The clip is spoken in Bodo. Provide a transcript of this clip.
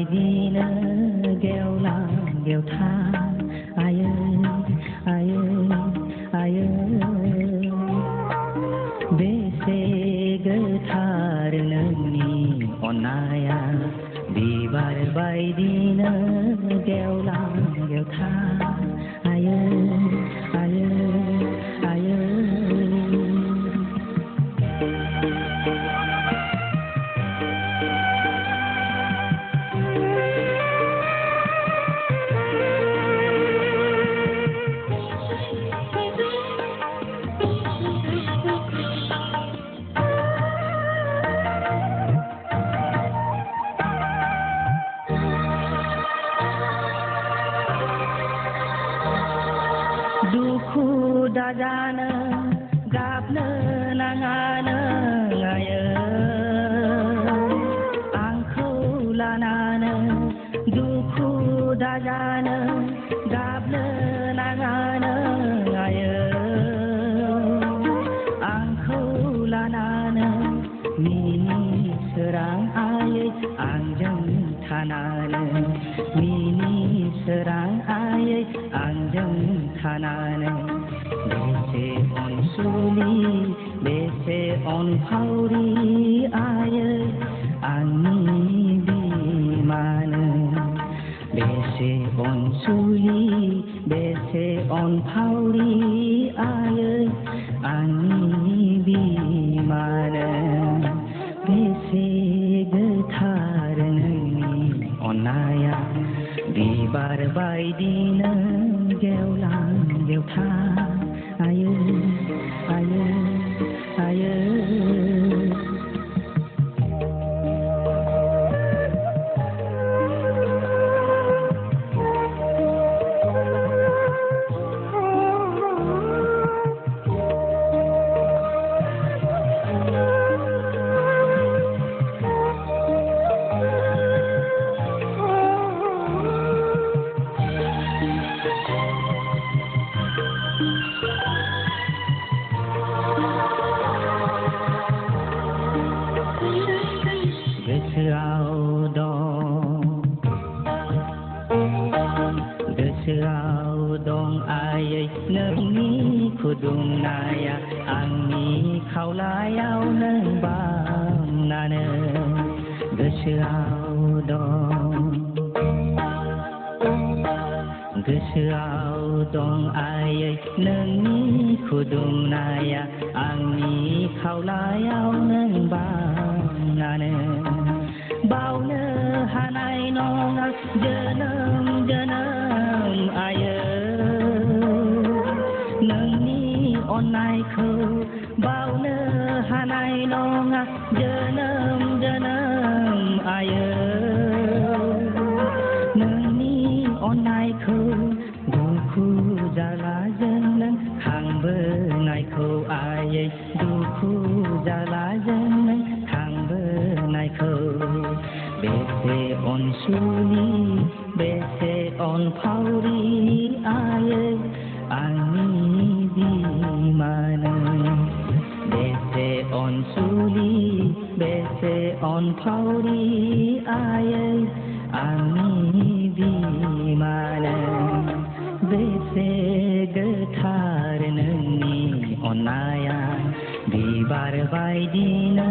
बायदिनो गेवलां गेवथा आयै आयै आयै बेसे गोथार नोंनि अननाया बिबार बायदिनो गेवलां गेवथा आयै आयै आयै दुखु दाजानो गाबनो नाङानो आयै आंखौ लानानो दुखु दाजानो गाबनो नाङानो आयै आंखौ लानानो मिनि सोरां आयै आंजों थानानो मिनि सोरां आयै आंजों थानानै बेसे अनसुलि बेसे अनफावरि आयै आंनि बिमानो बेसे अनसुलि बेसे अनफावरि आयै आंनि बिमानो बेसे गोथार नोंनि अननाया बिबार बायदिनो गेवलां गेवथा आयै आयै आयै गोसोआव दं आयै नोंनि खुदुमनाया आंनि खावलायाव नों बामनानो गोसोआव दं आयै नोंनि खुदुमनाया आंनि खावलायाव नों बामनानो बावनो हानाय नङा जोनोम जोनोम आयै नोंनि अननायखौ बावनो हानाय नङा जोनोम जोनोम आयै नोंनि अननायखौ दुखु जालाजों नों खांबोनायखौ आयै दुखु जालाजों नों खांबोनायखौ बेसे अनसुलि बेसे अनफावरि आयै आंनि बिमानो बेसे अनसुलि बेसे अनफावरि आयै आंनि बिमानो बेसे गोथार नोंनि अननाया बिबार बायदिनो